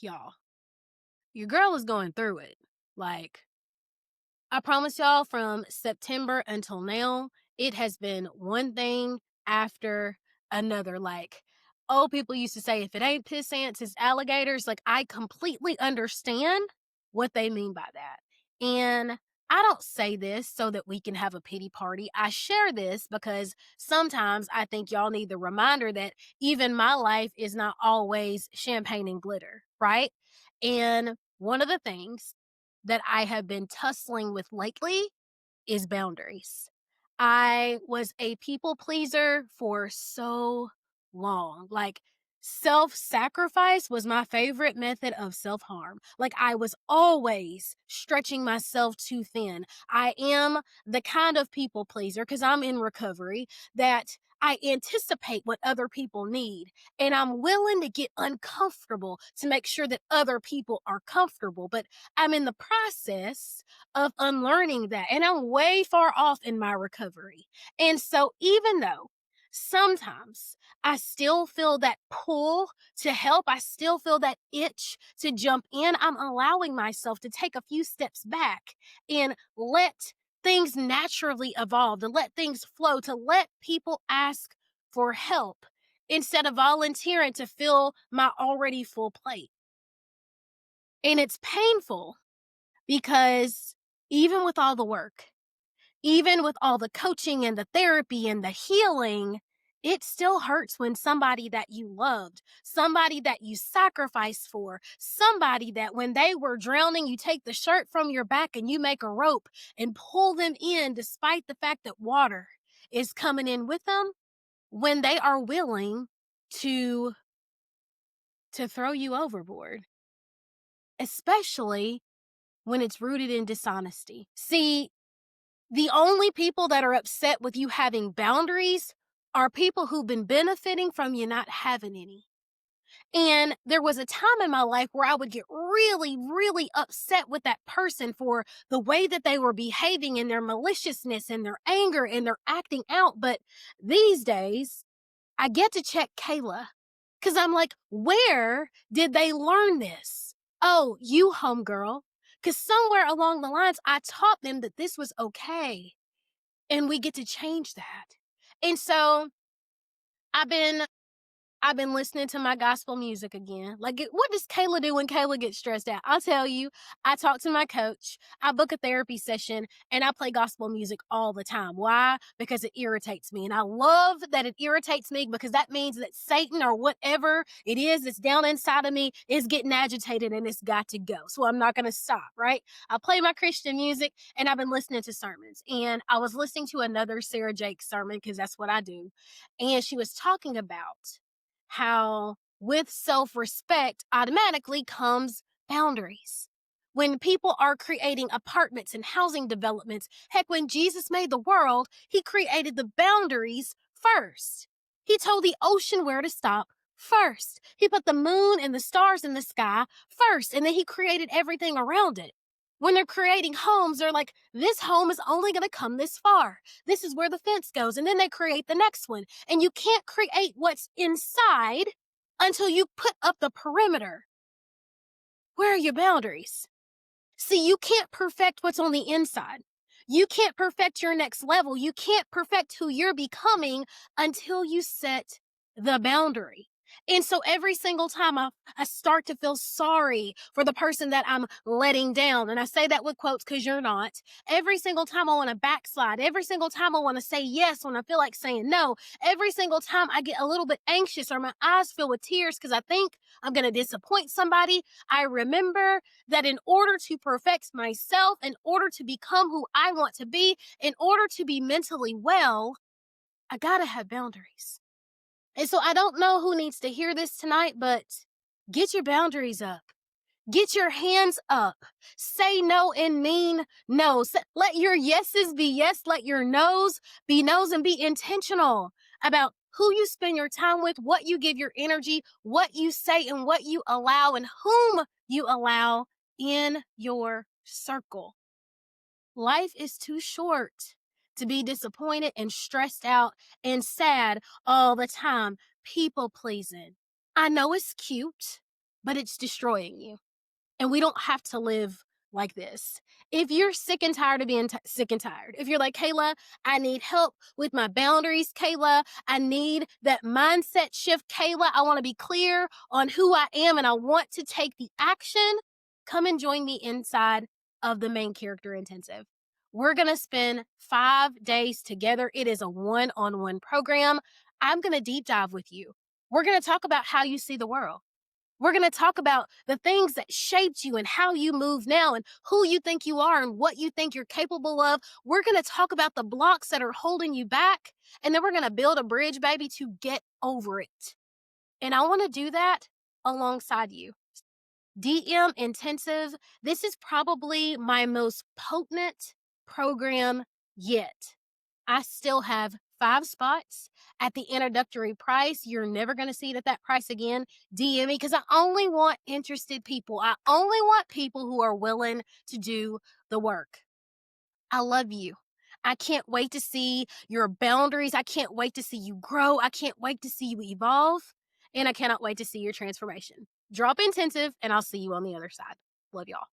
y'all, your girl is going through it. Like, I promise y'all, from September until now, it has been one thing after another. Like, old people used to say, if it ain't piss ants, it's alligators. Like, I completely understand what they mean by that. And I don't say this so that we can have a pity party. I share this because sometimes I think y'all need the reminder that even my life is not always champagne and glitter, right? And one of the things that I have been tussling with lately is boundaries. I was a people pleaser for so long. Like, self-sacrifice was my favorite method of self-harm. Like, I was always stretching myself too thin. I am the kind of people pleaser, because I'm in recovery, that I anticipate what other people need, and I'm willing to get uncomfortable to make sure that other people are comfortable. But I'm in the process of unlearning that. And I'm way far off in my recovery. And so, even though sometimes I still feel that pull to help, I still feel that itch to jump in, I'm allowing myself to take a few steps back and let things naturally evolve, to let things flow, to let people ask for help instead of volunteering to fill my already full plate. And it's painful because even with all the work, even with all the coaching and the therapy and the healing, it still hurts when somebody that you loved, somebody that you sacrificed for, somebody that when they were drowning, you take the shirt from your back and you make a rope and pull them in despite the fact that water is coming in with them, when they are willing to throw you overboard, especially when it's rooted in dishonesty. See, the only people that are upset with you having boundaries are people who've been benefiting from you not having any. And there was a time in my life where I would get really, really upset with that person for the way that they were behaving and their maliciousness and their anger and their acting out. But these days, I get to check Kayla because I'm like, where did they learn this? Oh, you homegirl. Because somewhere along the lines, I taught them that this was okay. And we get to change that. And so I've been I've been listening to my gospel music again. Like, what does Kayla do when Kayla gets stressed out? I'll tell you, I talk to my coach, I book a therapy session, and I play gospel music all the time. Why? Because it irritates me. And I love that it irritates me because that means that Satan or whatever it is that's down inside of me is getting agitated and it's got to go. So I'm not going to stop, right? I play my Christian music and I've been listening to sermons. And I was listening to another Sarah Jakes sermon because that's what I do. And she was talking about how with self-respect automatically comes boundaries. When people are creating apartments and housing developments, heck, when Jesus made the world, he created the boundaries first. He told the ocean where to stop first. He put the moon and the stars in the sky first, and then he created everything around it. When they're creating homes, they're like, this home is only going to come this far. This is where the fence goes. And then they create the next one. And you can't create what's inside until you put up the perimeter. Where are your boundaries? See, you can't perfect what's on the inside. You can't perfect your next level. You can't perfect who you're becoming until you set the boundary. And so every single time I start to feel sorry for the person that I'm letting down, and I say that with quotes because you're not. Every single time I want to backslide, every single time I want to say yes when I feel like saying no, every single time I get a little bit anxious or my eyes fill with tears because I think I'm going to disappoint somebody, I remember that in order to perfect myself, in order to become who I want to be, in order to be mentally well, I gotta have boundaries. And so I don't know who needs to hear this tonight, but get your boundaries up. Get your hands up. Say no and mean no. Let your yeses be yes. Let your no's be no's, and be intentional about who you spend your time with, what you give your energy, what you say, and what you allow, and whom you allow in your circle. Life is too short to be disappointed and stressed out and sad all the time, people pleasing. I know it's cute. but it's destroying you. And we don't have to live like this. If you're sick and tired of being sick and tired, if you're like, Kayla, I need help with my boundaries, Kayla, I need that mindset shift, Kayla, I want to be clear on who I am and I want to take the action, come and join me inside of the main character intensive. We're going to spend 5 days together. It is a one-on-one program. I'm going to deep dive with you. We're going to talk about how you see the world. We're going to talk about the things that shaped you and how you move now and who you think you are and what you think you're capable of. We're going to talk about the blocks that are holding you back. And then we're going to build a bridge, baby, to get over it. And I want to do that alongside you. DM Intensive, this is probably my most potent program yet. I still have 5 spots at the introductory price. You're never going to see it at that price again. DM me because I only want interested people. I only want people who are willing to do the work. I love you. I can't wait to see your boundaries. I can't wait to see you grow. I can't wait to see you evolve. And I cannot wait to see your transformation. Drop intensive, and I'll see you on the other side. Love y'all.